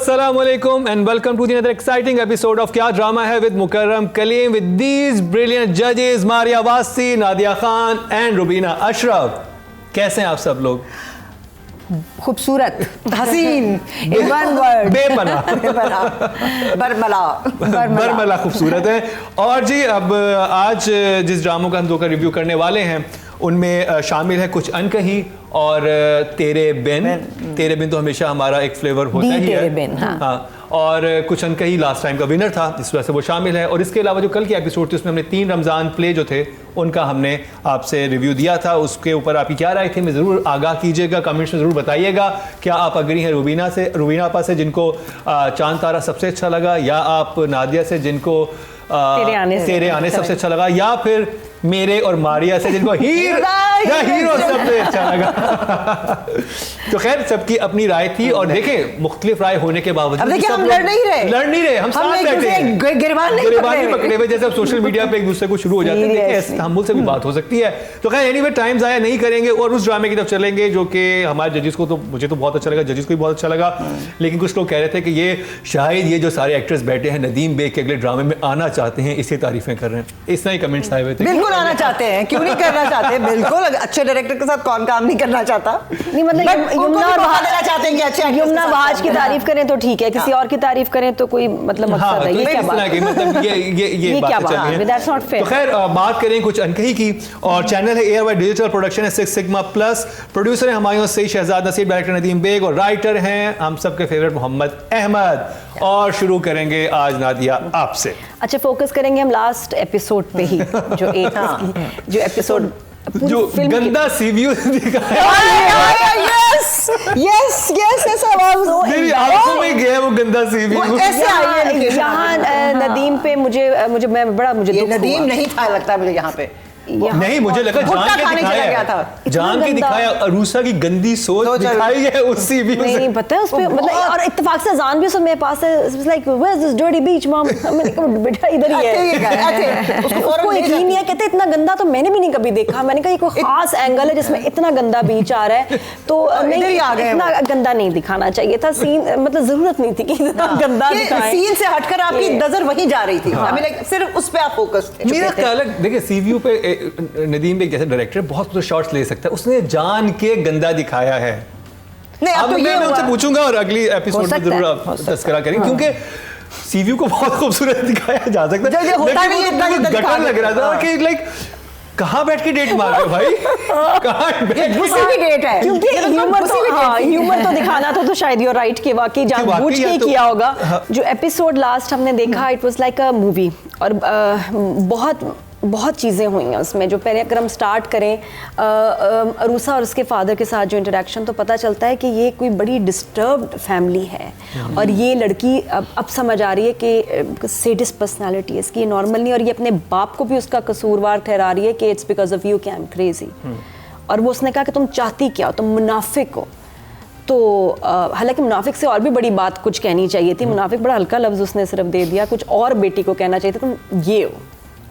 अस्सलाम वालेकुम and welcome to another exciting episode of क्या ड्रामा है with Mukarram Kaleem with these brilliant judges Maria Wasi, Nadia Khan and Rubina Ashraf. कैसे हैं आप सब लोग? खूबसूरत, हसीन, in one word, बरमला खूबसूरत है। और जी अब आज जिस ड्रामों का हम दो का रिव्यू करने वाले हैं उनमें शामिल है कुछ अनकही और तेरे बिन तो हमेशा हमारा एक फ्लेवर होता ही है। हाँ, और कुछ अनकही लास्ट टाइम का विनर था, इस वजह से वो शामिल है। और इसके अलावा जो कल की एपिसोड थी उसमें हमने 3 रमज़ान प्ले जो थे उनका हमने आपसे रिव्यू दिया था। उसके ऊपर आपकी क्या राय थी हमें ज़रूर आगाह कीजिएगा, कमेंट्स में ज़रूर बताइएगा। क्या आप अग्री हैं रुबीना आपा से जिनको चांद तारा सबसे अच्छा लगा, या आप नादिया से जिनको तेरे आने सबसे अच्छा लगा, या फिर मेरे और मारिया से जिनको हीरो सबसे अच्छा लगा। तो खैर सबकी अपनी राय थी और देखें मुख्तलिफ राय होने के बावजूद हम लड़ नहीं रहे, हम साथ बैठे हैं, गिरबान नहीं पकड़े हुए। जैसे अब सोशल मीडिया पे एक दूसरे को शुरू हो जाते हैं, देखिए इस्तांबुल से भी बात हो सकती है। तो खैर एनीवे टाइम ज़ाया नहीं करेंगे और उस ड्रामे की तरफ चलेंगे जो कि हमारे जजेस को, तो मुझे तो बहुत अच्छा लगा, जजेस को भी बहुत अच्छा लगा। लेकिन कुछ लोग कह रहे थे कि ये शायद ये जो सारे एक्टर्स बैठे हैं नदीम बेग के अगले ड्रामे में आना चाहते हैं, इससे तारीफें कर रहे हैं। इस तरह ही कमेंट्स आए हुए थे। बिल्कुल आना चाहते हैं, क्यों नहीं करना चाहते? बिल्कुल, अच्छे डायरेक्टर के साथ कौन काम नहीं करना चाहता? नहीं मतलब यमुना और बहा देना चाहते हैं कि अच्छे यमुना बहाज की तारीफ करें तो ठीक है, किसी और की तारीफ करें तो कोई मतलब मकसद है? ये क्या बात है? मतलब ये क्या बात है? That's not fair. तो खैर बात करें कुछ अनकही की। और चैनल है एयर डिजिटल प्रोडक्शन है 6 सिग्मा प्लस, प्रोड्यूसर है हमायूं सईद शहजाद नसीर, डायरेक्टर नदीम बेग और राइटर हैं हम सबके फेवरेट मोहम्मद अहमद। और शुरू करेंगे आज नादिया आपसे। अच्छा, फोकस करेंगे हम लास्ट एपिसोड पे ही, जो एपिसोड जो गंदा सीवीयू दिखाया। यस मेरी आंखों में गया वो गंदा सीवीयू। ऐसे आई है यहाँ नदीम पे मुझे नदीम नहीं था लगता मुझे यहाँ पे। नहीं, मुझे लगा जान के दिखाया अरूसा की गंदी सोच दिखाई है उस सीवी में। नहीं पता है उस पे मतलब, और इत्तेफाक से जान भी मेरे पास है, like where is this dirty beach mom. मैंने कहा बेटा इधर ही है। उसको यकीन नहीं है, कहते इतना गंदा तो मैंने भी नहीं कभी देखा। मैंने कहा ये कोई खास एंगल है जिसमें इतना गंदा बीच आ रहा है, तो नहीं इतना गंदा नहीं दिखाना चाहिए था सीन, मतलब जरूरत नहीं थी कि इतना गंदा दिखाएं। सीन से हटकर आपकी नजर वहीं जा रही थी, सिर्फ उस पे आप फोकस थे। मेरा ख्याल है देखिए सीवीयू पे नदीम बेग जैसे डायरेक्टर बहुत शॉट्स ले सकता है, उसने जान के गंदा दिखाया है। नहीं, अब तो मैं उनसे पूछूंगा और अगली एपिसोड में जरूर आप तस्करा करेंगे, क्योंकि सीवीयू को बहुत खूबसूरत दिखाया जा सकता है। गटर लग रहा था कि लाइक कहाँ बैठ के डेट मार रहे हो भाई? कहाँ डेट है? क्योंकि ह्यूमर तो दिखाना था, तो शायद यूर राइट कि वाकई जानबूझ के किया होगा। जो एपिसोड लास्ट हमने देखा it was like a movie, और बहुत चीज़ें हुई हैं उसमें। जो पहले अगर हम स्टार्ट करें अरूसा और उसके फादर के साथ जो इंटरेक्शन, तो पता चलता है कि ये कोई बड़ी डिस्टर्ब्ड फैमिली है और ये लड़की अब समझ आ रही है कि सेडिस्ट पर्सनालिटी है इसकी, नॉर्मल नहीं। और ये अपने बाप को भी उसका कसूरवार ठहरा रही है कि इट्स बिकॉज ऑफ यू कि आई एम क्रेजी। और वो उसने कहा कि तुम चाहती क्या हो, तुम मुनाफिक हो। तो हालांकि मुनाफिक से और भी बड़ी बात कुछ कहनी चाहिए थी, मुनाफिक बड़ा हल्का लफ्ज़ उसने सिर्फ दे दिया, कुछ और बेटी को कहना चाहिए था तुम ये हो,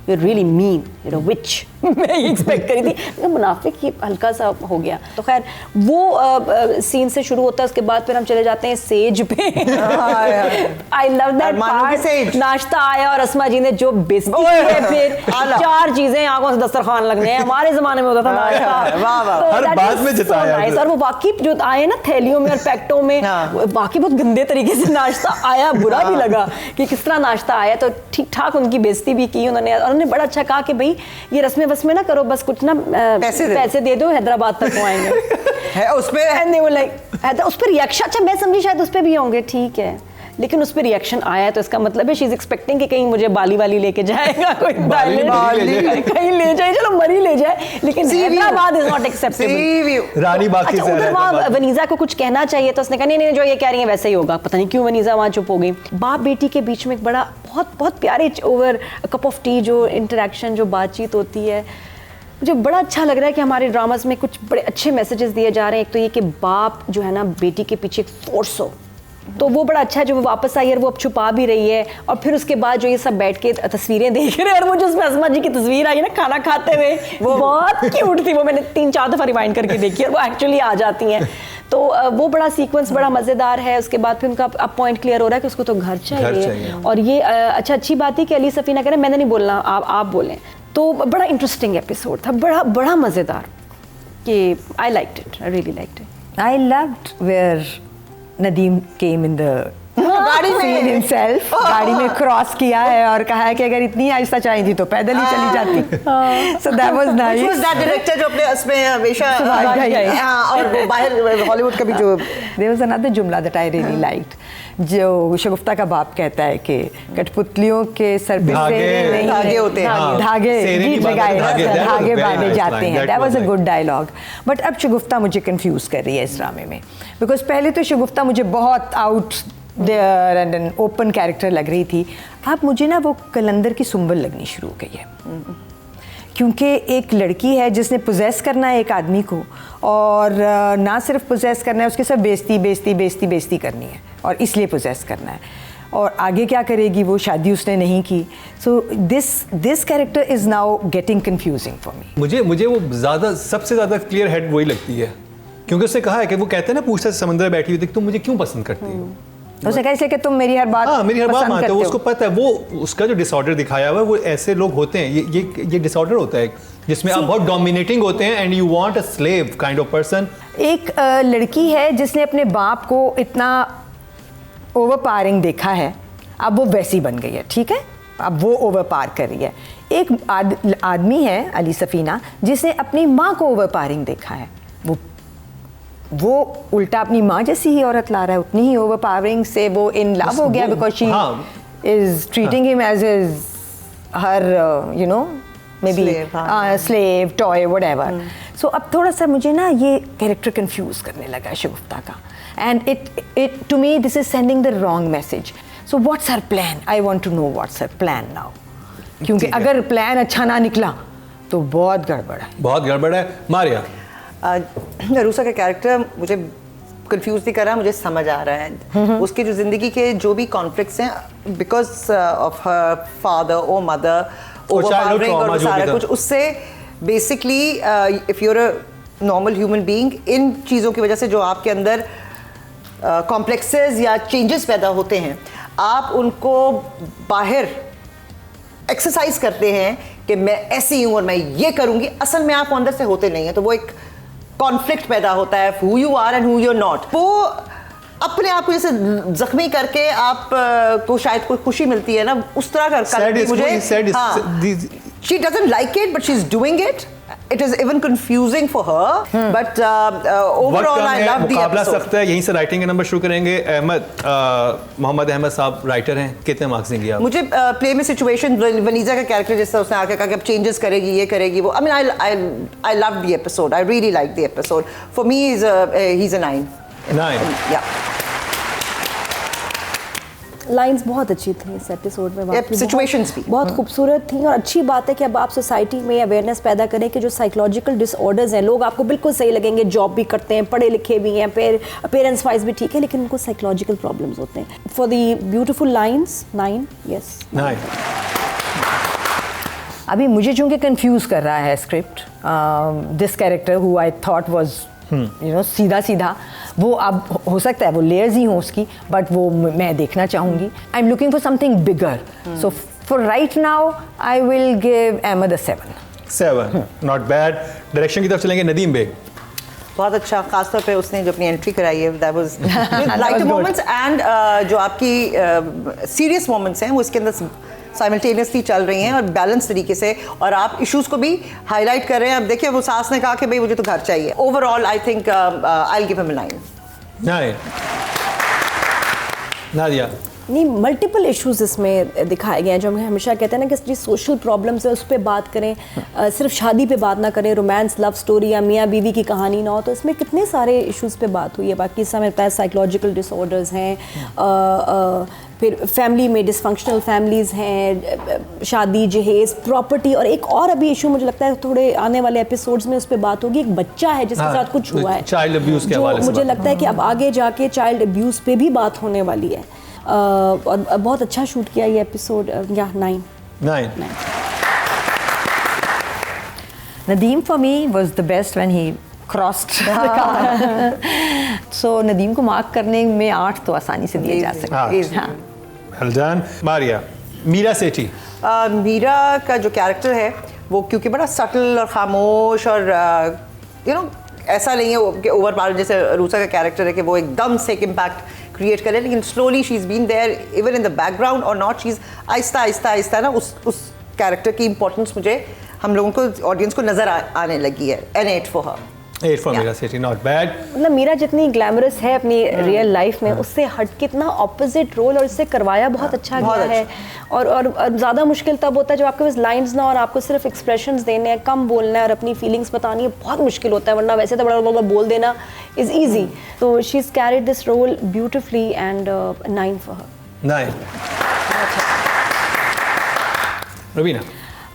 You're really mean, you're a witch। मैं एक्सपेक्ट करी थी, मुनाफिक ही हल्का सा हो गया। तो खैर वो सीन से शुरू होता है, उसके बाद फिर हम चले जाते हैं सेज पे। I love that part. नाश्ता आया और अस्मा जी ने जो बेइज्जती है, फिर 4 चीजें आंखों से दस्तरखान लगने हैं। हमारे जमाने में होता था नाश्ता, हर बात में जिताया। और वो बाकी जो आए ना थैलियों में और पैकेटों में, बाकी बहुत गंदे तरीके से नाश्ता आया, बुरा भी लगा कि किस तरह नाश्ता आया। तो ठीक ठाक उनकी बेइज्जती भी की उन्होंने बड़ा अच्छा कहा कि भाई ये रस्में वस्में ना करो, बस कुछ ना पैसे दे दो, हैदराबाद तक पहुंचाएंगे। है उस पे उस पर रिएक्शन, अच्छा मैं समझी शायद उस पे भी होंगे, ठीक है, लेकिन उस पर रिएक्शन आया तो इसका मतलब है शी इज एक्सपेक्टिंग कि कहीं मुझे बाली वाली लेके जाएगा, कोई कहीं ले जाए, चलो मरी ले जाए, लेकिन हैदराबाद इज नॉट एक्सेप्टेबल। रानी बाकी अच्छा, उधर वहाँ वनीजा को कुछ कहना चाहिए तो उसने कहा नहीं जो ये कह रही है वैसे ही होगा। पता नहीं क्यों वनीजा वहाँ चुप हो गई। बाप बेटी के बीच में एक बड़ा बहुत प्यारे ओवर कप ऑफ टी जो इंटरेक्शन, जो बातचीत होती है, मुझे बड़ा अच्छा लग रहा है कि हमारे ड्रामास में कुछ बड़े अच्छे मैसेजेस दिए जा रहे हैं। एक तो ये कि बाप जो है ना बेटी के पीछे एक फोर्स हो, तो वो बड़ा अच्छा है। जो वो वापस आई है वो अब छुपा भी रही है, और फिर उसके बाद जो ये सब बैठ के तस्वीरें देख रहे हैं, और वो जो उसमें अस्मा जी की तस्वीर आई है ना खाना खाते हुए, वो बहुत क्यूट थी। वो मैंने 3-4 दफ़ा रिवाइंड करके देखी और वो एक्चुअली आ जाती हैं। तो वो बड़ा सीक्वेंस बड़ा मज़ेदार है। उसके बाद फिर उनका अब पॉइंट क्लियर हो रहा है कि उसको तो घर चाहिए। और ये अच्छा अच्छी बात है कि अली सफ़ीना कह रहे हैं मैंने नहीं बोलना, आप बोलें। तो बड़ा इंटरेस्टिंग एपिसोड था, बड़ा मज़ेदार कि I liked it, I really liked it. I loved where Nadeem came in the गाड़ी में himself, गाड़ी में क्रॉस किया है और कहा है कि अगर इतनी आहिस्ता चाहिए थी तो पैदल ही चली जाती। So that was nice. Which was that director जो अपने उसमें हमेशा और वो बाहर हॉलीवुड का भी जो There was another जुमला that I really liked, जो शगुफ्ता का बाप कहता है कि कठपुतलियों के सर पे धागे होते हैं, धागे बांधे जाते हैं। That was a good dialogue. But अब शगुफ्ता मुझे कंफ्यूज कर रही है इस ड्रामे में, बिकॉज पहले तो शगुफ्ता मुझे बहुत out there and an open character लग रही थी। अब मुझे ना वो कलंदर की सुंबल लगनी शुरू हो गई है, क्योंकि एक लड़की है जिसने पोजेस करना है एक आदमी को, और ना सिर्फ पोजेस करना है, उसके साथ बेइज्जती करनी है और इसलिए पोजेस करना है, और आगे क्या करेगी वो, शादी उसने नहीं की। So this character is now getting confusing for me. मुझे वो सबसे ज्यादा क्लियर हेड वही लगती है, क्योंकि उसने कहा है कि वो कहते हैं ना, पूछता है समंदर में बैठी हुई थी तुम मुझे क्यों पसंद करती हो। उसने कहा इसलिए कि तुम मेरी हर बात मानते हो। उसको पता है वो उसका जो डिसऑर्डर दिखाया हुआ है, वो ऐसे लोग होते हैं, ये डिसऑर्डर होता है जिसमें आप बहुत डोमिनेटिंग होते हैं and you want a slave kind of person. एक लड़की है जिसने अपने बाप को इतना ओवर पावरिंग देखा है, अब वो वैसी बन गई है, ठीक है, अब वो ओवर पार कर रही है। एक आदमी है अली सफ़ीना जिसने अपनी माँ को ओवर पावरिंग देखा है, वो उल्टा अपनी माँ जैसी ही औरत ला रहा है, उतनी ही ओवर पावरिंग से वो इन लव हो गया, because she is treating him as her you know may slave toy whatever. So अब थोड़ा सा मुझे ना ये कैरेक्टर कंफ्यूज करने लगा शगुफ्ता का, and it to me this is sending the wrong message. So what's her plan, I want to know what's her plan now, क्योंकि अगर प्लान अच्छा ना निकला तो बहुत गड़बड़ है। मारिया, रूसा का कैरेक्टर मुझे कंफ्यूज नहीं कर रहा, मुझे समझ आ रहा है उसकी जो जिंदगी के जो भी कॉन्फ्लिक्ट्स हैं बिकॉज ऑफ हर फादर और मदर, ओवरपावरिंग और सारा कुछ, उससे basically if you're a normal human being, इन चीज़ों की वजह से जो आपके अंदर कॉम्प्लेक्सेस या चेंजेस पैदा होते हैं, आप उनको बाहर एक्सरसाइज करते हैं कि मैं ऐसी हूँ और मैं ये करूँगी, असल में आप अंदर से होते नहीं हैं, तो वो एक कॉन्फ्लिक्ट पैदा होता है, who you are and who you are not. वो अपने आप को जैसे जख्मी करके आप को शायद कोई खुशी मिलती है ना, उस तरह का मुझे she doesn't like it but she's doing it. It is even confusing for her, but overall I love the मुकाबला episode. सख्त है, यहीं से राइटिंग के नंबर शुरू करेंगे। मोहम्मद अहमद साहब राइटर हैं, कितने मार्क्स देंगे आप? मुझे प्ले में सिचुएशन, वनीजा का कैरेक्टर जिस तरह उसने आके कहा कि अब चेंजेस करेगी, ये करेगी, वो, I mean I love the episode, I really like the episode. For me he is a 9 या। लाइंस बहुत अच्छी थी इस एपिसोड में, सिचुएशंस भी बहुत खूबसूरत थी। और अच्छी बात है कि अब आप सोसाइटी में अवेयरनेस पैदा करें कि जो साइकोलॉजिकल डिसऑर्डर्स हैं, लोग आपको बिल्कुल सही लगेंगे, जॉब भी करते हैं, पढ़े लिखे भी हैं, पेरेंट्स वाइज भी ठीक है, लेकिन उनको साइकोलॉजिकल प्रॉब्लम्स होते हैं। For the beautiful lines 9, yes 9। अभी मुझे चूंकि कंफ्यूज कर रहा है script, this character who I thought was you know सीधा, वो अब हो सकता है वो लेयर्स ही हो उसकी, बट वो मैं देखना चाहूँगी। I am looking for something bigger, so for right now I will give Ahmed a 7। Not bad. Direction की तरफ चलेंगे, नदीम बेग। बहुत अच्छा, खासतौर पे उसने जो अपनी एंट्री कराई है, that was lighter moments and जो आपकी सीरियस मोमेंट्स हैं वो इसके अंदर साइमल्टेनियसली चल रही हैं और बैलेंस तरीके से, और आप इश्यूज को भी हाईलाइट कर रहे हैं। अब देखिए वो सास ने कहा कि भाई मुझे तो घर चाहिए। Overall I think I will give him a 9। Nadia, नहीं, मल्टीपल इश्यूज इसमें दिखाए गए हैं, जो हम हमेशा कहते हैं ना कि जो सोशल प्रॉब्लम्स है उस पर बात करें, सिर्फ शादी पे बात ना करें, रोमांस लव स्टोरी या मियाँ बीवी की कहानी ना हो, तो इसमें कितने सारे इश्यूज पे बात हुई है। बाकी समय लगता है साइकोलॉजिकल डिसऑर्डर्स हैं, फिर फैमिली में डिसफंक्शनल फैमिलीज हैं, शादी जहेज प्रॉपर्टी, और एक और अभी इशू मुझे लगता है थोड़े आने वाले एपिसोड्स में उस पर बात होगी, एक बच्चा है जिसके साथ कुछ हुआ है, चाइल्ड अब्यूज के हवाले से मुझे लगता है कि अब आगे जाके चाइल्ड अब्यूज पे भी बात होने वाली है। और बहुत अच्छा शूट किया ये एपिसोड, या 9। Nadeem for me was the best when he crossed the car. सो नदीम को मार्क करने में 8 तो आसानी से दिए जा सकते हैं। Easy. हाँ। Well done. मारिया, मीरा सेठी। मीरा का जो कैरेक्टर है वो क्योंकि बड़ा सटल और खामोश और ऐसा नहीं है कि ओवर पावर जैसे रूसा का कैरेक्टर है कि वो एकदम से एक इम्पैक्ट क्रिएट करे, लेकिन slowly she is been there even in the background और नॉट, शी इज़ आहिस्ता आहिस्ता आहिस्ता ना उस कैरेक्टर की इंपॉर्टेंस मुझे हम लोगों को ऑडियंस को नज़र आने लगी है। An 8 for her. 8 for Meera Sethi, not bad. मतलब मीरा जितनी ग्लैमरस है अपनी रियल लाइफ में, उससे हट के इतना ऑपोजिट रोल और इससे करवाया बहुत अच्छा गया है। और ज़्यादा मुश्किल तब होता है जब आपके पास लाइंस ना और आपको सिर्फ एक्सप्रेशंस देने हैं, कम बोलना है और अपनी फीलिंग्स बतानी है, बहुत मुश्किल होता है, वरना वैसे तो बड़ा बोल देना इज़ ईजी। तो she is carried this role beautifully and 9 for her। 9। Raveena.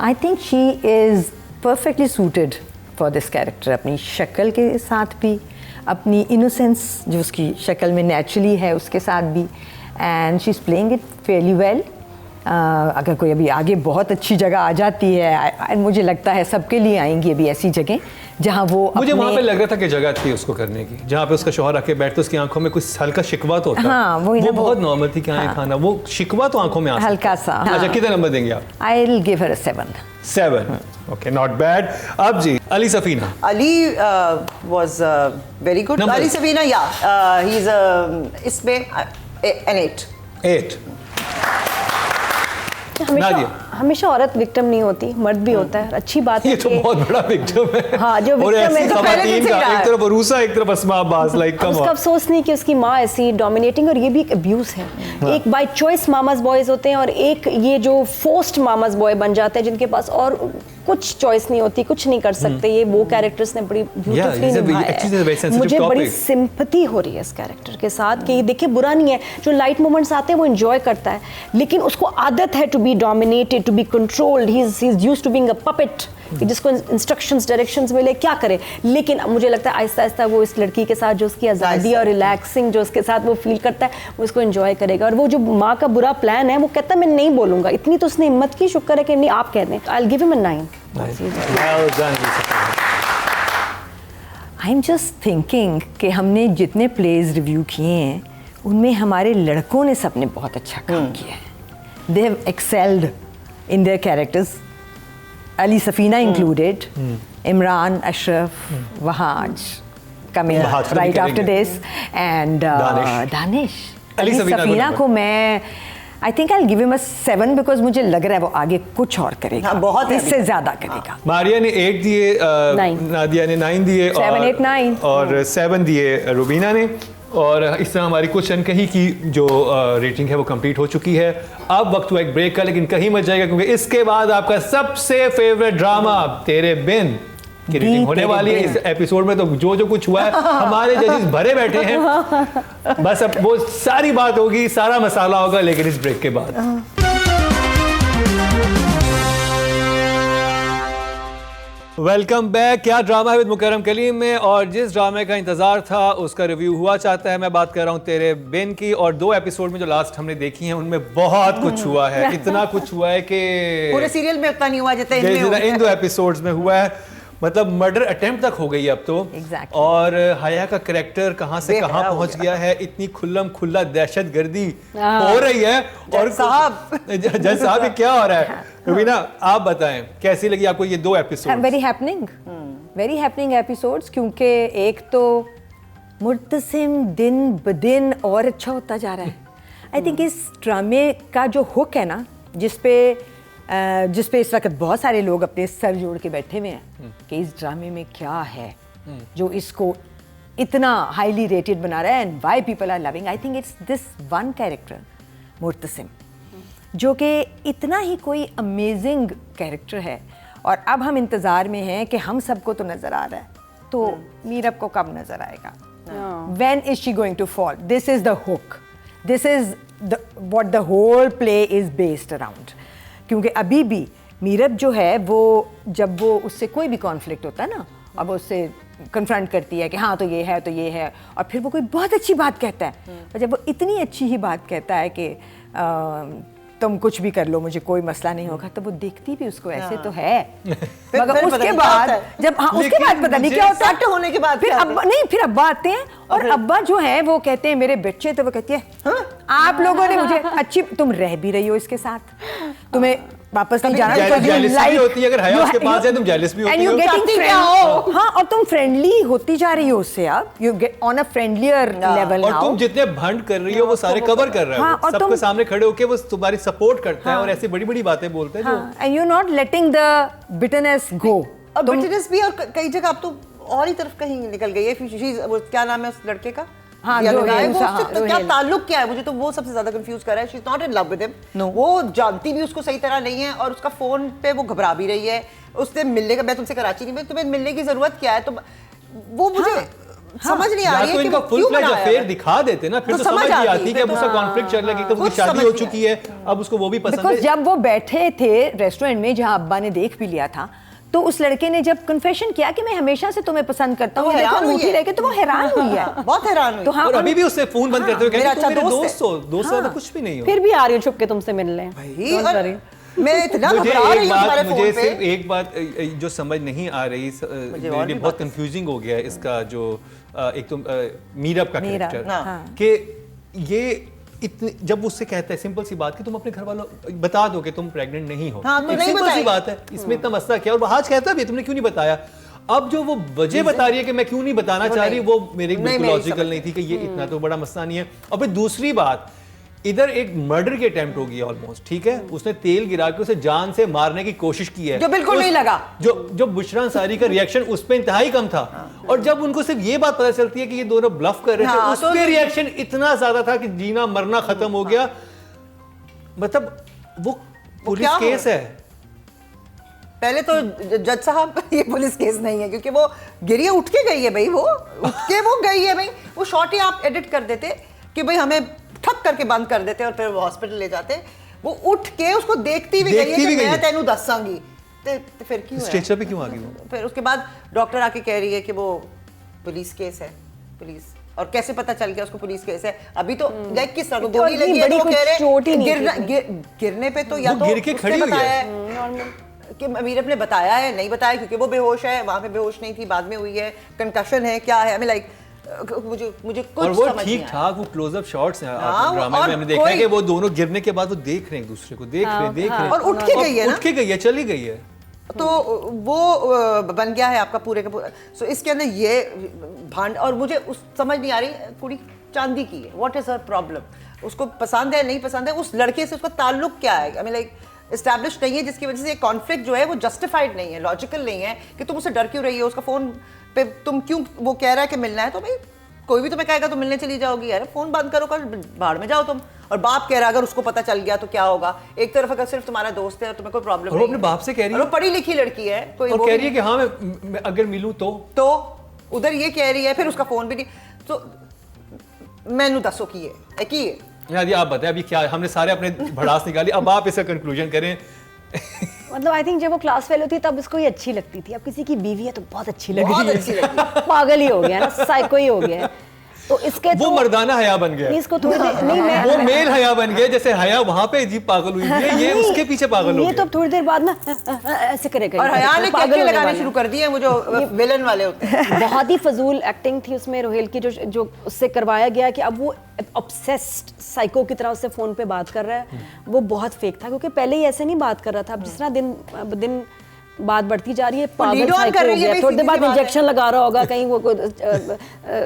I think she is perfectly suited for this character, अपनी शक्ल के साथ भी, अपनी इनोसेंस जो उसकी शक्ल में नेचुरली है उसके साथ भी, and she is playing it fairly well. अगर कोई अभी आगे बहुत अच्छी जगह आ जाती है, मुझे लगता है सबके लिए आएंगी अभी ऐसी जगह जहाँ वो मुझे वहाँ पे लग रहा था कि जगह थी उसको करने की, जहाँ पे उसका शौहर आके बैठते उसकी आंखों में कुछ हल्का शिकवा तो होता। हाँ, वो बहुत नॉर्मल थी कि हाँ खाना, वो शिकवा तो आंखों में आ हल्का सा। अच्छा, कितने नंबर देंगे आप? I will give her 7। 7। Okay, not bad. अब जी Ali Safina. Ali was very good. Numbers. Ali Safina, yeah he is इसमें एन 8। 8। नादिया। हमेशा औरत विक्टिम नहीं होती, मर्द भी होता है। अच्छी बात है ये तो बहुत बड़ा विक्टिम है। हाँ, जो और victim है ऐसी तो पहले खवातीन दिन से का, रहा एक है। तरफ अरूसा एक तरफ अस्मा अब्बास, लाइक कम उसका अफसोस नहीं कि उसकी माँ ऐसी डोमिनेटिंग, और ये भी एक अब्यूज है। एक बाय चॉइस मामाज बॉयज होते हैं और एक ये जो फोर्स्ड मामाज बॉय बन जाते हैं जिनके पास और कुछ चॉइस नहीं होती, कुछ नहीं कर सकते। ये वो कैरेक्टर्स ने बड़ी ब्यूटीफुली निभाया है। मुझे बड़ी सिंपैथी हो रही है इस कैरेक्टर के साथ कि देखिए बुरा नहीं है, जो लाइट मोमेंट्स आते हैं वो एंजॉय करता है, लेकिन उसको आदत है to be dominated, to be controlled. He is used to being a puppet, जिसको इंस्ट्रक्शंस डायरेक्शंस मिले क्या करे। लेकिन मुझे लगता है आहिस्ता आहिस्ता वो इस लड़की के साथ जो उसकी आज़ादी और रिलैक्सिंग जो उसके साथ वो फील करता है, वो उसको एंजॉय करेगा। और वो जो माँ का बुरा प्लान है, वो कहता है मैं नहीं बोलूंगा, इतनी तो उसने हिम्मत की, शुक्र है कि नहीं आप कह दें। आई will give him a 9। I am just thinking कि हमने जितने प्लेज रिव्यू किए हैं उनमें हमारे लड़कों ने सबने बहुत अच्छा काम किया है। They have excelled in their characters, Ali Safina included, Imran, Ashraf, Wahaj coming right after this, and Danish. Ali Safina को मैं I think I give him a 7 because मुझे लग रहा है वो आगे कुछ और करेगा। हाँ, बहुत इससे ज्यादा करेगा। मारिया ने 8 दिए, नादिया ने 9 दिए, 7, 8, 9 और 7 दिए रुबीना ने। और इस तरह हमारी कुछ अनकही की जो रेटिंग है वो कंप्लीट हो चुकी है। अब वक्त हुआ एक ब्रेक का, लेकिन कहीं मत जाएगा क्योंकि इसके बाद आपका सबसे फेवरेट ड्रामा तेरे बिन की रेटिंग होने वाली है। इस एपिसोड में तो जो कुछ हुआ है, हमारे जजेस भरे बैठे हैं। बस अब वो सारी बात होगी, सारा मसाला होगा, लेकिन इस ब्रेक के बाद। Welcome back. क्या ड्रामा है विद मुकर्रम कलीम में, और जिस ड्रामे का इंतजार था उसका रिव्यू हुआ चाहता है। मैं बात कर रहा हूँ तेरे बिन की, और 2 एपिसोड में जो लास्ट हमने देखी हैं उनमें बहुत कुछ हुआ है। इतना कुछ हुआ है कि पूरे सीरियल में उतना नहीं हुआ जितना इन 2 एपिसोड्स में हुआ है। मतलब मर्डर अटेम्प्ट तक हो गई है अब तो। Exactly. और हया का कैरेक्टर कहाँ से कहाँ पहुंच गया है, इतनी खुल्लम खुल्ला दहशतगर्दी हो रही है। और जज साहब ये क्या हो रहा है? रुबीना आप बताएं कैसी लगी आपको ये 2 एपिसोड? वेरी हैपनिंग एपिसोड्स, क्योंकि एक तो मुर्तसिम दिन ब दिन और अच्छा होता जा रहा है। आई थिंक इस ड्रामे का जो हुक है ना, जिस पे इस वक्त बहुत सारे लोग अपने सर जोड़ के बैठे हुए हैं कि इस ड्रामे में क्या है जो इसको इतना हाईली रेटेड बना रहा है and why people are loving. I think it's this one character Murtasim, जो कि इतना ही कोई अमेजिंग कैरेक्टर है। और अब हम इंतज़ार में हैं कि हम सबको तो नज़र आ रहा है, तो मीरब को कब नज़र आएगा? When is she going to fall? This is the hook. This is what the whole play is based around. क्योंकि अभी भी मीरब जो है वो जब वो उससे कोई भी कॉन्फ्लिक्ट होता है ना, अब उससे कन्फ्रंट करती है कि हाँ तो ये है तो ये है, और फिर वो कोई बहुत अच्छी बात कहता है, और जब वो इतनी अच्छी ही बात कहता है कि तुम कुछ भी कर लो, मुझे कोई मसला नहीं होगा, तो वो देखती भी उसको ऐसे तो है। फिर मगर पता उसके नहीं क्या बाद होता है। जब उसके लेकिन बाद पता नहीं मुझे क्या होता है, सेट होने के बाद फिर क्या अब्बा नहीं, फिर अब्बा आते हैं और अब्बा जो है वो कहते हैं मेरे बच्चे, तो वो कहती है आप लोगों ने मुझे अच्छी, तुम रह भी रही हो इसके साथ, तुम्हें वापस नहीं जाना, jealous भी होती है, अगर हया उसके पास है तुम jealous भी होती हो। चाहती क्या हो? हाँ, और तुम फ्रेंडली होती जा रही हो उससे, अब you get on a friendlier level और नाउ। तुम जितने भंड कर रही हो वो सारे कवर कर रहा है, हाँ, वो और सबके तुम- सामने खड़े होके वो तुम्हारी सपोर्ट करता है और ऐसी बड़ी बड़ी बातें बोलते हैं जो हाँ, and you're not letting the bitterness go। और तुम- बिटरनेस भी, और कई जगह अब तो और ही तरफ कहीं निकल गई है। वो क्या नाम है उस लड़के का? हाँ, या रोहेल, लगाए, वो हाँ, उससे तो क्या रोहेल। ताल्लुक क्या है, मुझे तो वो सबसे ज्यादा कंफ्यूज कर रहा है। She is not in love with him, वो जानती भी उसको सही तरह नहीं है, और उसका फोन पे वो घबरा भी रही है। उससे मिलने का, मैं तुमसे कराची नहीं, मैं तुम्हें मिलने की जरूरत क्या है, तो वो मुझे समझ नहीं आ या रही तो है कि इनका वो फुल क्यों फ्लैश बनाया अफेयर है। दिखा देते ना, फिर तो तो समझ समझ नहीं आती आती है, कि अब फिर उसका तो- कॉन्फ्लिक्ट चल रहा है कि कुछ उसकी शादी समझ हो नहीं चुकी है, अब उसको वो भी पसंद बिकॉज है। जब वो बैठे थे रेस्टोरेंट में जहाँ अब्बा ने देख भी लिया था, तो उस लड़के ने जब कन्फेशन किया कि मैं हमेशा से तुम्हें पसंद करता हूँ, तो वो देखो हैरान हुई अंगूठी है। रह के, तो वो हैरान हुई है। बहुत हैरान हुई। तो हाँ, और अभी भी उससे फोन बंद करते हुए मेरा कहते तुम अच्छा मेरे दोस्त दोस्त हो, दोस्त ज्यादा कुछ भी नहीं हो। फिर भी आ रही हूँ छुप के तुमसे मिलने। भाई, Don't और worry। मैं इतना मुझे घबरा रही एक हूँ तुम्हारे बात, फोन मुझे पे। सिर्फ एक बात जो समझ नहीं आ रही, मेरे और लिए भी बहुत बात- कंफ्यूजिंग हो गया है इसका जो एक तो मीरब का मीरा, कैरेक्टर, हाँ। कि ये इतने, जब उससे कहता है सिंपल सी बात कि तुम अपने घर वालों बता दो कि तुम प्रेग्नेंट नहीं हो, हाँ, तो एक नहीं सिंपल सी बताई। बात है, इसमें इतना मसला क्या, और वो आज कहता भी तुमने क्यों नहीं बताया। अब जो वो वजह बता रही है कि मैं क्यों नहीं बताना वो चाह रही, नहीं। वो मेरे नहीं, बिल्कुल मेरी लॉजिकल समझ नहीं थी कि ये इतना तो बड़ा मसला नहीं है। और फिर दूसरी बात, इधर एक मर्डर की अटेम्प्ट होगी ऑलमोस्ट, ठीक है, उसने तेल गिरा के उसे जान से मारने की कोशिश की है, जो बिल्कुल नहीं लगा। जो बुशरा अंसारी का रिएक्शन उस पे इंतहाई कम था, और जब उनको सिर्फ ये बात पता चलती है कि ये दोनों ब्लफ कर रहे थे, हाँ, उस तो- पे रिएक्शन इतना ज्यादा था कि जीना मरना खत्म हो गया। मतलब वो पुलिस क्या केस हो? है। पहले तो जज साहब ये पुलिस केस नहीं है, क्योंकि वो गिरिया उठ के गई है भाई, वो उठ के वो गई है भाई। वो शॉट ही आप एडिट कर देते कि भाई हमें ठप करके बंद कर देते और फिर वो हॉस्पिटल ले जाते। वो उठ के उसको देखती भी गई है देखती कि भी गई मैं है। तेनू दसांगी, तो फिर क्यों है? स्ट्रेचर पे क्यों आ गई वो? फिर उसके बाद डॉक्टर आके कह रही है कि वो पुलिस केस है, पुलिस, और कैसे पता चल गया उसको पुलिस केस है? अभी तो लाइक किस तरह को तो गोली इतनी लगी है, बड़ी तो वो कुछ कह रहे चोट ही नहीं गिरने पे तो या वो तो गिर के उसने खड़ी हुई है। बताया कि मीरब ने बताया है, नहीं बताया क्योंकि वो बेहोश है, वहां पे बेहोश नहीं थी, बाद में हुई है, कंकशन है, क्या है, हमें लाइक मुझे कुछ और वो समझ नहीं ठीक आया। ठाक वो क्लोजअप शॉट्स हैं हाँ, ड्रामा और में हमने देखा है कोई- कि वो दोनों गिरने के बाद वो देख रहे हैं एक दूसरे को, देख रहे हैं और उठ के गई है ना, उठ के गई है, चली गई है। तो वो बन गया है आपका पूरे का पूरा। सो इसके अंदर ये भांड, और मुझे उस समझ नहीं आ रही, कुड़ी चांदी की है, व्हाट इज हर प्रॉब्लम, उसको पसंद है नहीं पसंद है, उस लड़के से उसका ताल्लुक क्या है, आई मीन लाइक एस्टैब्लिश नहीं है, जिसकी वजह से ये कॉन्फ्लिक्ट जो है वो जस्टिफाइड नहीं है, लॉजिकल नहीं है कि तुम उससे डर क्यों रही हो, उसका फोन पे तुम क्यों, वो कह रहा है कि मिलना है, तो भाई कोई भी तुम्हें कहेगा तो मिलने चली जाओगी, यार फोन बंद करो, कल बाहर में जाओ तुम। और बाप कह रहा है अगर उसको पता चल गया तो क्या होगा, एक तरफ अगर सिर्फ तुम्हारा दोस्त है और तुम्हें कोई प्रॉब्लम और वो अपने बाप से कह रही है, और वो पढ़ी लिखी लड़की है, कोई और वो कह भी रही है कि हाँ मैं अगर मिलूं तो उधर ये कह रही है, फिर उसका फोन भी नहीं, तो मैनू दसो की है यार, ये आप बताएं अभी क्या, हमने सारे अपने भड़ास निकाली, अब आप इसका कंक्लूजन करें। मतलब आई थिंक जब वो क्लास फेल होती तब इसको ये अच्छी लगती थी, अब किसी की बीवी है तो बहुत अच्छी लग बहुत रही है, अच्छी लगी है। पागल ही हो गया ना, साइको ही हो गया है। तो इसके वो तो मर्दाना हया बन गया, इसको थोड़ी देर नहीं वो मैं मेल हया बन गया, जैसे हया वहां पे अजीब पागल हुई है, ये नहीं, उसके पीछे पागल हो ये गया। तो थोड़ी देर बाद ना ऐसे करेगा, और हया ने पागल कैचे होने लगाने वाला शुरू कर दिए हैं, वो जो विलन वाले होते हैं। बहुत ही फजूल एक्टिंग थी उसमें रोहेल की, जो उससे करवाया गया कि अब वो ऑब्सेस्ड साइको की तरह उससे फोन पे बात कर रहा है, वो बहुत फेक था, क्योंकि पहले ही ऐसे नहीं बात कर रहा था। अब जिस तरह दिन बात बढ़ती जा रही है, पागल lead on साइको कर हो रही है, गया, भाई, थोड़ी देर सीधी बाद सी बात है। इंजेक्शन लगा रहा होगा, कहीं वो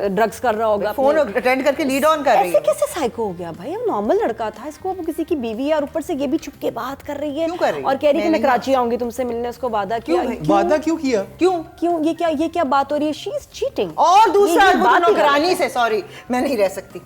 ड्रग्स कर रहा होगा, फोन अटेंड करके लीड ऑन कर रही ऐसे है। कैसे साइको हो गया भाई? अब नॉर्मल लड़का था, इसको अब किसी की बीवी है और ऊपर से ये भी छुप के बात कर रही है, क्यों कर रही है? और कह रही है कि मैं मैं नहीं कराची आऊंगी तुमसे मिलने, उसको वादा किया। भाई? वादा क्यों किया? क्यों ये क्या बात हो रही है? She is cheating. और दूसरा ये वो बात ही नौकरानी गलत है। से, सॉरी मैं नहीं रह सकती,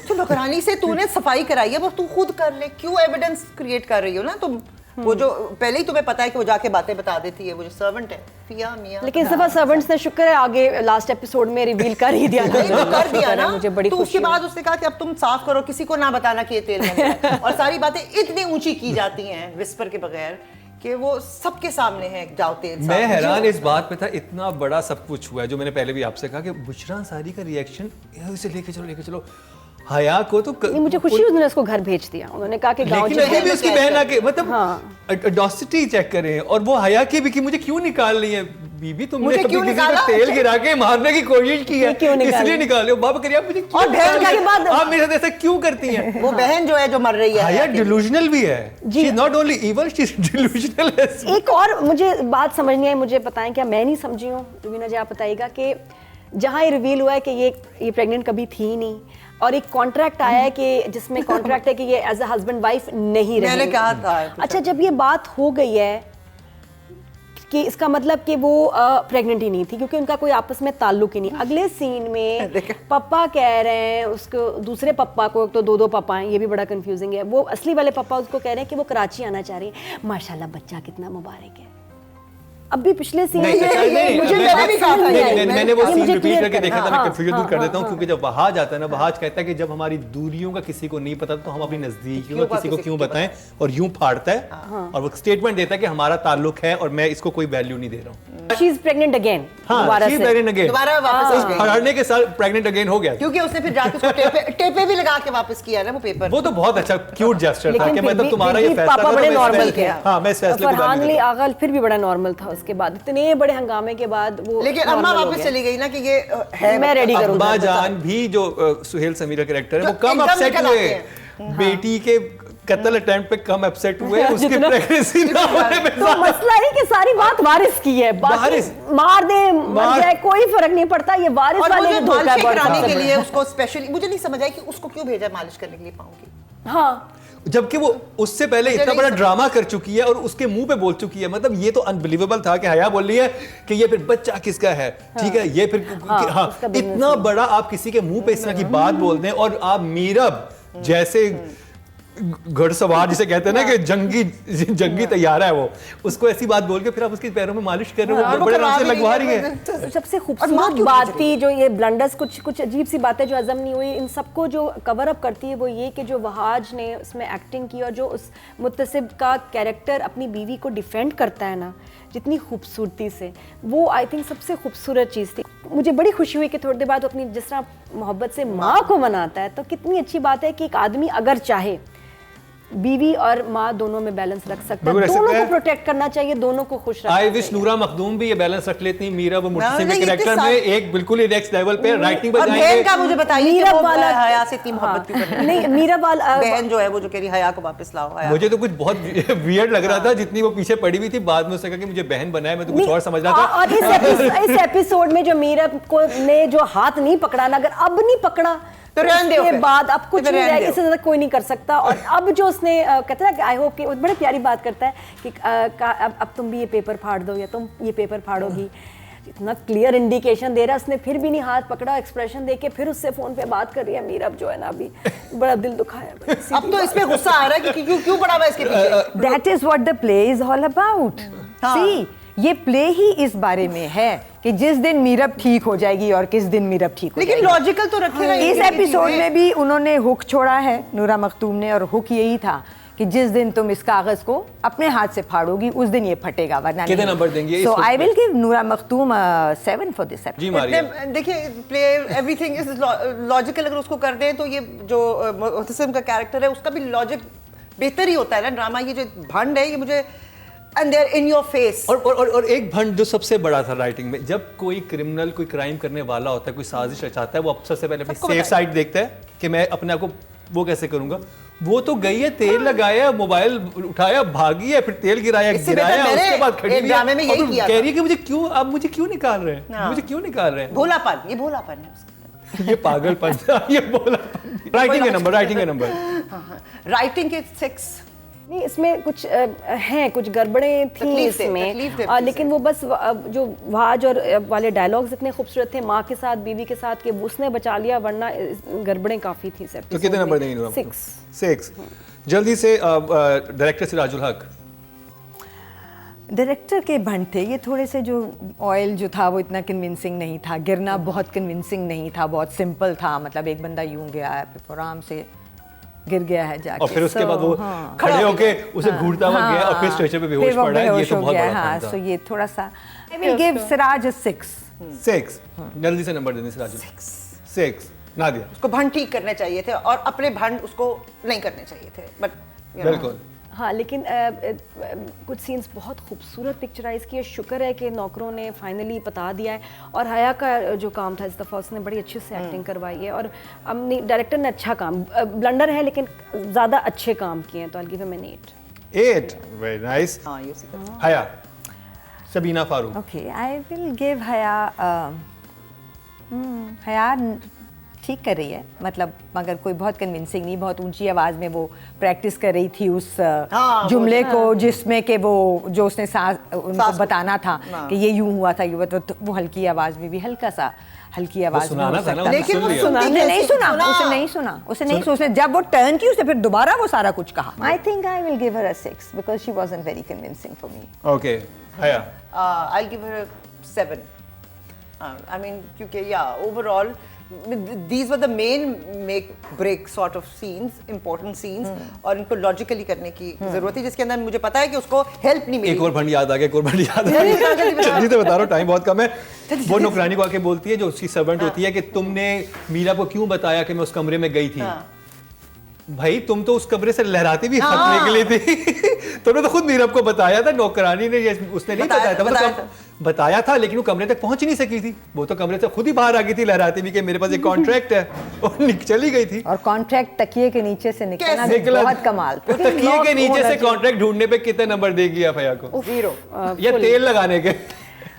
तो नौकरानी से तूने सफाई कराई है, बस तू खुद कर ले, क्यों एविडेंस क्रिएट कर रही हो ना तुम? वो जो पहले ही तुम्हें पता है कि वो जाके बातें बता देती है, वो जो सर्वेंट है फिया मियां, लेकिन इस दफा सर्वेंट्स ने शुक्र है आगे लास्ट एपिसोड में रिवील कर ही दिया नहीं, वो कर दिया ना, मुझे बड़ी तो खुशी उसके हुई। बाद उसने कहा कि अब तुम साफ करो, किसी को ना बताना कि ये तेल मंगा है। और सारी बातें इतनी ऊंची की जाती हैं विस्पर के बगैर कि वो सबके सामने है, जाओ तेल साफ मैं करो। हैरान इस बात पे था, इतना बड़ा सब कुछ हुआ है, जो मैंने पहले भी आपसे कहा कि बुशरा अंसारी का रिएक्शन इसे लेके चलो हया को तो नहीं, मुझे खुशी उन्होंने उसको घर भेज दिया, उन्होंने कहा कि गांव लेकिन चले अभी भी उसकी बहन आके मतलब हाँ। अडॉसिटी चेक करें, और वो हया की भी कि मुझे क्यों निकाल रही है बीबी, तुमने मुझे कभी क्यों किसी निकाला? को तेल गिरा के मारने की कोशिश की है, क्यों निकाला? इसलिए निकाले हो बाबा करिए, आप मुझे क्यों और बहन निकाल के रही बाद- हैं? आप मेरे साथ ऐसा क्यों करती हैं? वो बहन जो है जो मर रही है हया डिलूजनल भी है, जी। She is not only evil, she is delusional. एक और मुझे बात समझनी है, मुझे बताएं, क्या मैं नहीं समझी हूँ, रुबीना जी आप बताइएगा, कि जहाँ ये रिवील हुआ है कि ये प्रेग्नेंट कभी थी ही नहीं, और एक कॉन्ट्रैक्ट आया है कि जिसमें कॉन्ट्रैक्ट है कि ये एज अ हस्बैंड वाइफ नहीं रहेंगे। मैंने कहा था अच्छा, जब ये बात हो गई है कि इसका मतलब कि वो प्रेग्नेंट ही नहीं थी, क्योंकि उनका कोई आपस में ताल्लुक ही नहीं। अगले सीन में पापा कह रहे हैं उसको, दूसरे पापा को, तो दो पापा हैं, ये भी बड़ा कंफ्यूजिंग है, वो असली वाले पापा उसको कह रहे हैं कि वो कराची आना चाह रही है। माशाल्लाह बच्चा कितना मुबारक है। अब भी पिछले सीन नहीं, मुझे मैंने भी कहा था, मैंने वो ये सीन मुझे रिपीट clear करके कर- देखा था, मैं हाँ, कंफ्यूजन दूर हाँ, कर देता हूँ, हाँ, क्योंकि जब वहाज आता है ना, वहाज कहता है कि जब हमारी दूरियों का किसी को नहीं पता तो हम अपनी नजदीकियों का किसी को क्यों बताएं, और यूं फाड़ता है और वो स्टेटमेंट देता है कि हमारा ताल्लुक है और मैं इसको कोई वैल्यू नहीं दे रहा हूँ। शी इज प्रेग्नेंट अगेन, हाँ, दोबारा she is से। pregnant again। दोबारा वापस आ गई। फड़ने के साथ प्रेग्नेंट अगेन हो गया, क्योंकि उसने फिर जाके उसको टेपे भी लगा के वापस किया ना वो पेपर। वो तो बहुत अच्छा क्यूट जेस्चर था लेकिन कि फिर मतलब भी- तुम्हारा फिर ये भी फैसला पापा था, तो बड़े मैं इस नॉर्मल फैसले- थे। हाँ, मैं इस फैसले को फरहान बैन अली नहीं आगा फिर भी बड़ा नॉर्मल था, उसके बाद इतने बड़े हंगामे के बाद वो लेकिन अम्मा normal हो वापस गया। चली गई ना कि ये है मैं ready अब- करूंगा। अम्मा जान भी जो सुहेल समीर का कैरेक्टर है वो जो कम एकदम अपसेट निकल हुए, आते बेटी के कत्ल अटेम्प्ट पे कम अपसेट हुए, उसकी जितना- प्रेगनेंसी ना होने में तो मसला है कि सारी बात वारिस की है, बाकी वारिस। मार दे मर जाए कोई फर्क नहीं पड़ता, ये वारिस और वाले मुझे ने धोखा मालिश बहुत कराने ज्यादा के बड़ा। लिए उसको स्पेशली मुझे नहीं समझ आया कि उसको क्यों भेजा मालिश करने के लिए पाँव की। हाँ, जबकि वो उससे पहले इतना नहीं बड़ा समझ- ड्रामा कर चुकी है और उसके मुंह पे बोल चुकी है, मतलब ये तो अनबिलीवेबल था कि हया बोल रही है कि ये फिर बच्चा किसका है, ठीक है, ये फिर हाँ, उसका business इतना बड़ा आप किसी के मुंह पे इस तरह की बात बोल दें, और आप मीरब जैसे घुड़सवार जिसे कहते हैं ना कि जंगी तैयारा है वो, उसको ऐसी बात बोल के फिर आप उसके पैरों में मालिश कर रहे हो, वो बड़े आराम से लगवा रही है। सबसे और माँ खूबसूरत क्यों बात भेज थी जो ये ब्लंडर्स, कुछ अजीब सी बातें जो हजम नहीं हुई, इन सबको जो कवर अप करती है वो ये कि जो वहाज ने उसमें एक्टिंग की और जो उस मुत्तसिब का कैरेक्टर अपनी बीवी को डिफेंड करता है ना जितनी खूबसूरती से, वो आई थिंक सबसे खूबसूरत चीज़ थी। मुझे बड़ी खुशी हुई कि थोड़ी देर बाद वो अपनी जिस तरह मोहब्बत से माँ को मनाता है, तो कितनी अच्छी बात है कि एक आदमी अगर चाहे बीवी और माँ दोनों में बैलेंस रख सकता है, बिल्कुल रख दोनों सकता को है। प्रोटेक्ट करना चाहिए, दोनों को खुश रखना आई चाहिए। विश नूरा मखदूम भी ये बैलेंस रख लेती, मीरा वो मुर्तसिम नहीं, के इतने कैरेक्टर में एक बिल्कुल ही नेक्स्ट लेवल पे राइटिंग पर और जाएंगे। बहन का मुझे बताइए कि मीरा वो वाला हया से इतनी मोहब्बत क्यों कर रही है? नहीं, मीरा वाला बहन जो है वो जो कह रही हया को वापस लाओ, हया मुझे तो कुछ बहुत वियर्ड लग रहा था, जितनी वो पीछे पड़ी हुई थी, बाद में उसने कहा कि मुझे बहन बनाया, मैं तो कुछ और समझ रहा था। और इस एपिसोड में जो मीरा को ने जो हाथ नहीं पकड़ा ना, अगर अब नहीं पकड़ा तो रहने दो उसके फिर। बाद अब कुछ तो नहीं रहने रहेगा, दो। इससे ज्यादा कोई नहीं कर सकता। और अब जो उसने कहते हैं कि आई होप कि वो बड़ी प्यारी बात करता है कि अब तुम भी ये पेपर फाड़ दो या तुम ये पेपर फाड़ोगी, इतना क्लियर इंडिकेशन दे रहा है, उसने फिर भी नहीं हाथ पकड़ा, एक्सप्रेशन देके फिर उससे फोन पे बात कर रही है मीरा, अब जो है ना अभी बड़ा दिल दुखाया। अब तो इसमें गुस्सा आ रहा है कि क्यों पड़ा हुआ है इसके पीछे। That is what the play is all about. See, ये प्ले ही इस बारे में है कि जिस दिन मीरब ठीक हो जाएगी और किस दिन मीरब ठीक हो लेकिन जाएगी। लॉजिकल तो रखे ना इस ये एपिसोड चीजें। में भी उन्होंने हुक छोड़ा है नूरा मखदूम ने, और हुक यही था कि जिस दिन तुम इस कागज को अपने हाथ से फाड़ोगी उस दिन ये फटेगा, वरना कितने नंबर देंगे सो इस आई हुक विल गिव नूरा मखदूम 7 फॉर दिस जी मारिया। देखिए प्ले एवरीथिंग इज लॉजिकल, अगर उसको कर दें तो ये जो मुतसिम का कैरेक्टर है उसका भी लॉजिक बेहतर ही होता है ना। ड्रामा ये जो भंड है ये मुझे and there in your face. और एक भंड जो सबसे बड़ा था राइटिंग में, जब कोई क्रिमिनल कोई क्राइम करने वाला होता है, कोई साजिश रचाता है, वो सबसे पहले अपनी सेफ साइड देखता है कि मैं अपने आप को वो कैसे करूंगा। वो तो गई है, तेल लगाया, मोबाइल उठाया, भागी है, फिर तेल गिराया, इससे बेहतर मैंने उसके बाद खड़ी एक हुई ड्रामे में है, यही और किया कह था। रही है कि मुझे क्यों, आप मुझे क्यों निकाल रहे हैं, हाँ। मुझे क्यों निकाल रहे हैं। भोलापन, ये भोलापन है उसका। ये पागलपन था, ये बोला। राइटिंग के नंबर राइटिंग के 6। नहीं, इसमें कुछ हैं, कुछ गड़बड़ें थी तकलीफ थे, इसमें, तकलीफ थे लेकिन वो बस जो वाज और वाले डायलॉग्स इतने खूबसूरत थे माँ के साथ, बीवी के साथ, कि उसने बचा लिया, वरना गड़बड़ें काफ़ी थी। तो कितने नंबर देंगे नूरा? 6। जल्दी से डायरेक्टर सिराजुल हक। डायरेक्टर के भंड थे ये थोड़े से, जो ऑयल जो था वो इतना कन्विंसिंग नहीं था, गिरना बहुत कन्विंसिंग नहीं था, बहुत सिंपल था, मतलब एक बंदा यूं गया है फिर आराम से गिर गया है जाके, और फिर उसके बाद वो हाँ। खड़े होके उसे घूरता हुआ गया और फिर स्ट्रेचर पे बेहोश पड़ा है। ये तो बहुत बड़ा हाँ, फर्क था। सो ये थोड़ा सा आई विल गिव सिराज 6। 6 जल्दी से नंबर देने सिराजुल। 6 नादिया उसको भंड ठीक करने चाहिए थे और अपने भंड उसको नहीं करने चाहिए थे, बट बिल्कुल। हाँ, लेकिन कुछ सीन्स बहुत खूबसूरत पिक्चराइज किए। शुक्र है कि नौकरों ने फाइनली बता दिया है, और हया का जो काम था इस दफ़ा उसने बड़ी अच्छे से एक्टिंग करवाई है, और हमने डायरेक्टर ने अच्छा काम, ब्लंडर है लेकिन ज़्यादा अच्छे काम किए हैं, तो I give him an 8 very nice. हाँ ये सीखा। हया, Sabina Farooq. Okay, I will give हया, हया ठीक कर रही है, मतलब मगर कोई बहुत कन्विंसिंग नहीं, बहुत ऊंची आवाज में वो प्रैक्टिस कर रही थी उस जुमले को, जिसमें कि वो जो उसने उनको बताना था कि ये यूं हुआ था, तो वो हल्की आवाज में भी हल्की आवाज में हो सकता, लेकिन वो नहीं सुना, उसे नहीं सुना, जब वो टर्न की उसने फिर दोबारा वो सारा कुछ कहा। I think I will give her a 6 because she wasn't very convincing for me. Okay, हया। I'll give her 7. I mean, क्योंकि overall these were the main make break sort of scenes, important scenes, और इनको logically करने की जरूरत है, जिसके अंदर मुझे पता है कि उसको help नहीं मिली। एक और भंड याद आ गया, जल्दी से बता रहा हूँ, टाइम बहुत कम है। वो नौकरानी को आके बोलती है, जो उसकी सर्वेंट होती है, कि तुमने मीरा को क्यों बताया कि मैं उस कमरे में गई थी? भाई तुम तो उस कमरे से लहराती भी हाथ निकली थी। तुमने तो खुद नीरव को बताया था, नौकरानी ने उसने नहीं बताया था, बताया था, लेकिन वो कमरे तक पहुंच ही नहीं सकी थी। वो तो कमरे से खुद ही बाहर आ गई थी लहराती भी कि मेरे पास एक कॉन्ट्रैक्ट है, और चली गई थी। और कॉन्ट्रैक्ट तकिए के नीचे से निकला बहुत कमाल। वो तकिए के नीचे से कॉन्ट्रैक्ट ढूंढने पे कितने नंबर देगी आप भैया को? 0 या तेल लगाने के?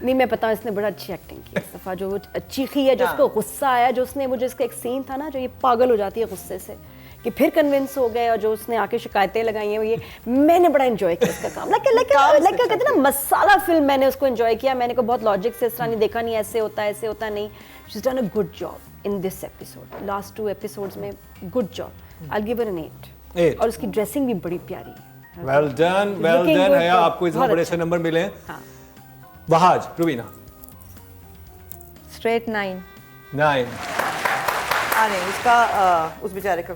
नहीं, मैं पता, इसने बड़ा अच्छी एक्टिंग की इस दफ़ा, जो चीखी है, जो उसको गुस्सा आया, जो उसने मुझे, इसका एक सीन था ना, जो ये पागल हो जाती है गुस्से से, कि फिर कन्विंस हो गए, और जो उसने आके शिकायतें लगाई हैं, ये मैंने बड़ा एंजॉय किया इसका काम। लाइक कहते हैं ना, मसाला फिल्म, मैंने उसको एंजॉय किया। मैंने को बहुत लॉजिक से इस तरह नहीं देखा, नहीं ऐसे होता नहीं। She is done a good job in this episode, last 2 episodes में good job. I give her an 8। और उसकी ड्रेसिंग भी बड़ी प्यारी है। वेल डन हया, आपको इसमें बड़े अच्छे नंबर मिले हैं। हाँ। वहाज, रुबीना। स्ट्रेट 9। नहीं, उसका उस बेचारे का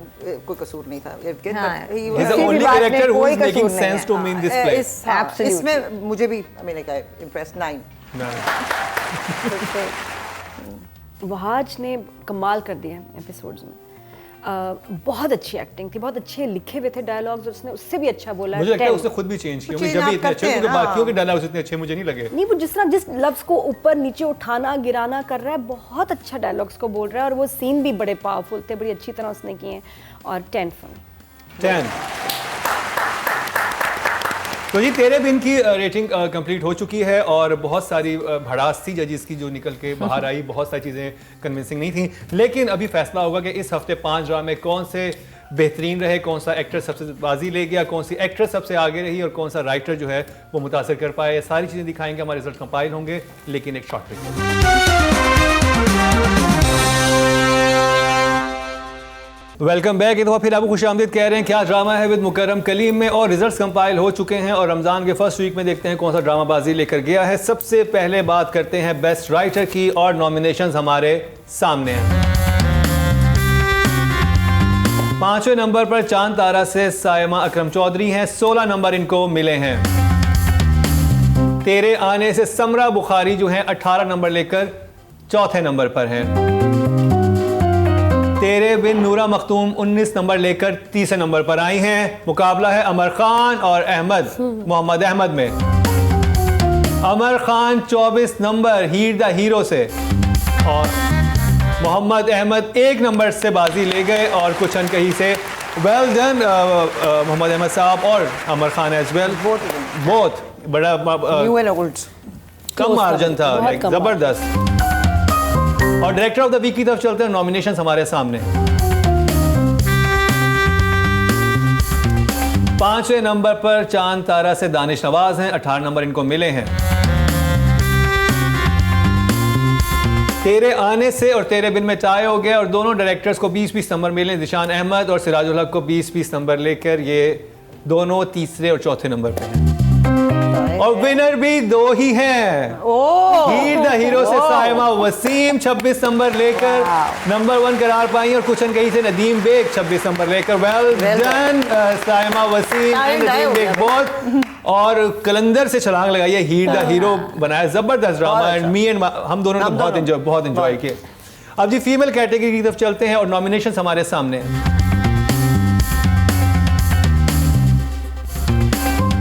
कोई कसूर नहीं था। He's the only character who is making sense to me in this play. इसमें मुझे भी impressed 9. वहाज ने कमाल कर दिया एपिसोड्स में। बहुत अच्छी एक्टिंग थी, बहुत अच्छे लिखे हुए थे डायलॉग्स, उसने उससे भी अच्छा बोला। मुझे लगता है उसने खुद भी चेंज किया, जब भी इतने अच्छे, क्योंकि बाकियों के डायलॉग्स इतने अच्छे मुझे नहीं लगे। नहीं, वो जिस लफ्ज को ऊपर नीचे उठाना गिराना कर रहा है, बहुत अच्छा डायलॉग्स को बोल रहा है, और वो सीन भी बड़े पावरफुल थे, बड़ी अच्छी तरह उसने किए हैं। और 10 फॉर मी। 10। तो जी तेरे बिन की रेटिंग कंप्लीट हो चुकी है, और बहुत सारी भड़ास थी जजिस की जो निकल के बाहर आई, बहुत सारी चीज़ें कन्विंसिंग नहीं थी, लेकिन अभी फैसला होगा कि इस हफ्ते 5 ड्रामे कौन से बेहतरीन रहे, कौन सा एक्टर सबसे बाजी ले गया, कौन सी एक्ट्रेस सबसे आगे रही, और कौन सा राइटर जो है वो मुतासर कर पाए। ये सारी चीज़ें दिखाएंगे, हमारे रिजल्ट कंपाइल होंगे, लेकिन एक शॉर्ट ब्रेक। Welcome back. एक दफ़ा फिर आपको खुशामदीद कह रहे हैं। क्या ड्रामा है विद मुकर्रम कलीम में, और रिजल्ट्स कंपाइल हो चुके हैं, और रमज़ान के फर्स्ट वीक में देखते हैं कौन सा ड्रामाबाजी लेकर गया है। सबसे पहले बात करते हैं बेस्ट राइटर की, और नॉमिनेशंस हमारे सामने हैं। 5वें नंबर पर चांद तारा से सायमा अकरम चौधरी हैं, 16 नंबर इनको मिले हैं। तेरे आने से समरा बुखारी जो हैं 18 नंबर लेकर चौथे नंबर पर हैं। तेरे बिन नूरा मखतूम 19 नंबर लेकर तीसरे नंबर पर आई हैं। मुकाबला है अमर खान और मोहम्मद अहमद में। Amar Khan 24 number Heer the hero से, और मोहम्मद अहमद 1 नंबर से बाजी ले गए, और कुछ अनकही से। वेल डन मोहम्मद अहमद साहब और अमर खान एज वेल, बोथ बड़ा कम मार्जिन था, लाइक जबरदस्त। और डायरेक्टर ऑफ द वीक की तरफ चलते हैं, नॉमिनेशंस हमारे सामने। 5वें नंबर पर चांद तारा से दानिश नवाज हैं, 18 नंबर इनको मिले हैं। तेरे आने से और तेरे बिन में टाई हो गया, और दोनों डायरेक्टर्स को 20-20 नंबर मिले, दिशान अहमद और सिराजुल हक को 20-20 नंबर लेकर ये दोनों तीसरे और चौथे नंबर पे हैं। और विनर भी 2 ही हैं। हीर द हीरो से सायमा वसीम 26 नंबर लेकर नंबर 1 करार पाई, और कुछ अनकही से नदीम बेग 26 नंबर लेकर। Well done Saima Waseem and Nadeem Baig both. और कलंदर से छलांग लगाई है, हीर द हीरो बनाया, जबरदस्त ड्रामा, एंड मी एंड हम दोनों ने बहुत एंजॉय किए। अब जी फीमेल कैटेगरी की तरफ चलते हैं और नॉमिनेशन हमारे सामने हैं।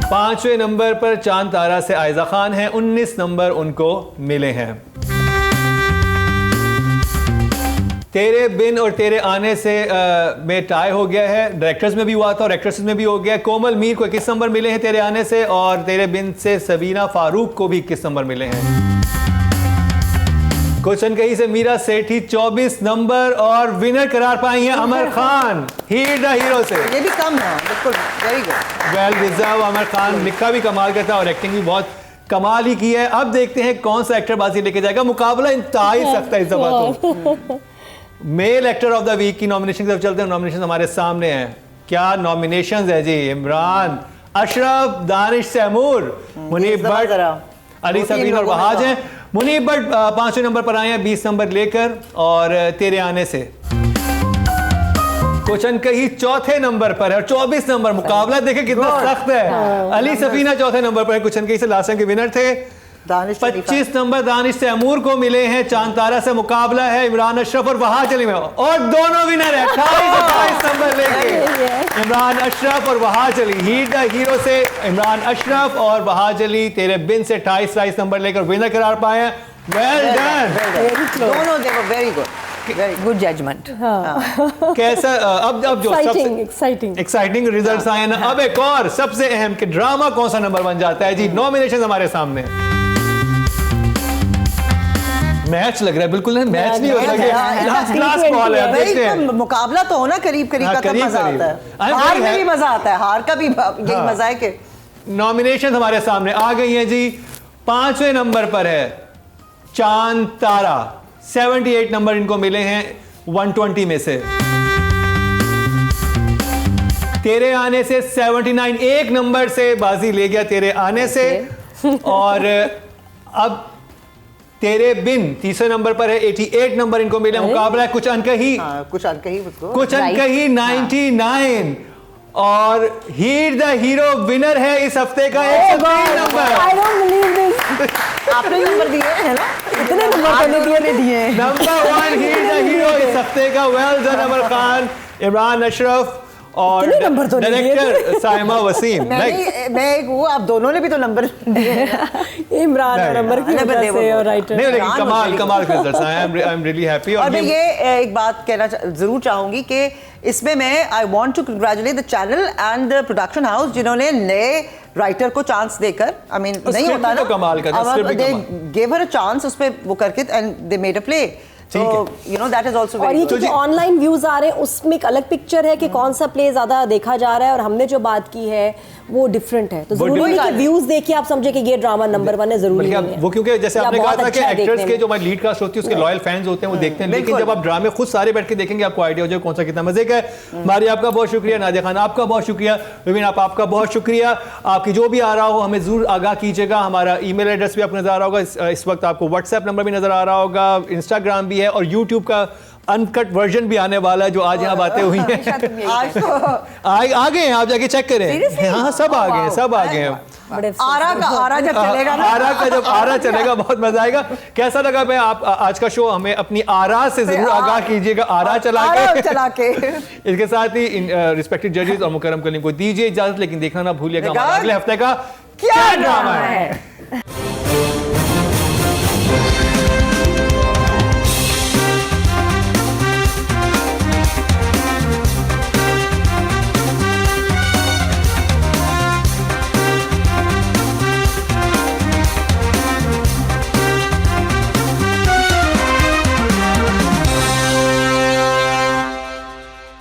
5वें नंबर पर चांद तारा से आयजा खान है, 19 नंबर उनको मिले हैं। तेरे बिन और तेरे आने से में टाई हो गया है, डायरेक्टर्स में भी हुआ था और एक्ट्रेसेस में भी हो गया। कोमल मीर को 21 नंबर मिले हैं तेरे आने से, और तेरे बिन से सबीना फारूक को भी 21 नंबर मिले हैं। क्वेश्चन कहीं से मीरा सेठी 24 नंबर और विनर करार पाई हैं अमर खान हीर द हीरो से। ये भी कम है, बिल्कुल वेरी गुड, वेल डिजर्व। अमर खान लिखा भी कमाल का था और एक्टिंग भी बहुत कमाल ही की है। अब देखते हैं कौन सा एक्टर बाजी लेके जाएगा। मुकाबला इंतहाई सख्त है इस दफा तो। Male actor of the week की नॉमिनेशन की तरफ चलते हैं। नॉमिनेशन हमारे सामने हैं। क्या नॉमिनेशंस है जी? इमरान, अशरफ, दानिश तैमूर, मुनीब भट्ट, अली सबीन और वहाज हैं। मुनीब भट्ट 5वें नंबर पर आए हैं 20 नंबर लेकर, और तेरे आने से क्वेश्चन कहीं चौथे नंबर पर है और 24 नंबर। मुकाबला देखे कितना सख्त है। अली सफीना चौथे नंबर पर है, क्वेश्चन कहीं से लास्ट टाइम के विनर थे। 25 नंबर दानिश तैमूर को मिले हैं। चांद तारा से मुकाबला है इमरान अशरफ और वहाज अली में, और दोनों विनर है 28 नंबर लेके इमरान अशरफ और वहाज अली। हीर द हीरो से इमरान अशरफ और वहाज अली तेरे बिन से 28 नंबर लेकर विनर करार पाए हैं। वेल डन, दोनों they were very good, very good judgement. कैसा अब जो एक्साइटिंग एक्साइटिंग रिजल्ट्स आए ना, अब एक और सबसे अहम कि ड्रामा कौन सा नंबर बन जाता है जी। नॉमिनेशन हमारे सामने, मैच लग रहा है बिल्कुल नहीं, मैच नहीं होता कि लास्ट क्लास बॉल है। देखते हैं, मुकाबला तो होना करीब करीब का, तब मजा आता है। हार में भी मजा आता है, हार का भी यही मजा है कि नॉमिनेशन हमारे सामने आ गई है जी। 5वें नंबर पर है चांद तारा, 78 नंबर इनको मिले हैं 120 में से। तेरे आने से 79, एक नंबर से बाजी ले गया तेरे आने से। और अब तेरे बिन 3 नंबर पर है, 88 नंबर इनको मिले। मुकाबला है कुछ अनकही, कुछ अनकही, कुछ अनकही 99, और हीर द हीरो विनर है इस हफ्ते का 103 number. I don't believe this. आपने नंबर दिए है ना, इतने नंबर दिए। नंबर 1 हीर द हीरो इस हफ्ते का। वेल डन अमर खान, इमरान अशरफ और डायरेक्टर साइमा वसीम। मैं एक हूँ, आप दोनों ने भी तो नंबर दिए। इमरान नंबर की वजह से और राइटर नहीं, लेकिन कमाल के रिजल्ट्स आए। I am really happy. और मैं ये एक बात कहना जरूर चाहूंगी कि इसमें मैं I want to congratulate the channel and the production house, जिन्होंने नए राइटर को चांस देकर, आई मीन नहीं होता ना, कमाल का था, they give her a chance उस पे वो करके, and they made a play. So, you know, that is also very और ये good. क्योंकि ऑनलाइन व्यूज आ रहे हैं, उसमें एक अलग पिक्चर है कि कौन सा प्ले ज्यादा देखा जा रहा है, और हमने जो बात की है वो डिफरेंट है। तो जरूरी नहीं कि व्यूज देखिए आप समझे कि ये ड्रामा नंबर 1 है, जरूरी नहीं है। वो क्योंकि जैसे आपने कहा था कि एक्टर्स के जो लीड कास्ट होती है उसके लॉयल फैंस होते हैं, वो देखते हैं। लेकिन जब आप ड्रामे खुद सारे बैठ के देखेंगे आपको आइडिया हो जाए कौन सा कितना मजे का है। मारी आपका बहुत शुक्रिया, नादिया खान आपका बहुत शुक्रिया, विपिन आपका बहुत शुक्रिया। आपकी जो भी आ रहा हो हमें जरूर आगाह कीजिएगा। हमारा ईमेल एड्रेस भी आपको नजर आ रहा होगा इस वक्त, आपको व्हाट्सएप नंबर भी नजर आ रहा होगा, इंस्टाग्राम भी है, और यूट्यूब का अनकट वर्जन भी आने वाला है जो आज यहाँ बातें हुई हैं। आ गए हैं, आप जाके चेक करें। हाँ, सब आ गए हैं, सब आ गए हैं। आरा जब चलेगा ना, जब आरा चलेगा बहुत मजा आएगा। कैसा लगा मैं आप आज का शो? हमें अपनी आरा से जरूर आगाह कीजिएगा, आरा चला के। इसके साथ ही रिस्पेक्टेड जजेस और मुकर्रम कलीम को दीजिए इजाजत, लेकिन देखना ना भूलिएगा अगले हफ्ते का क्या ड्रामा है।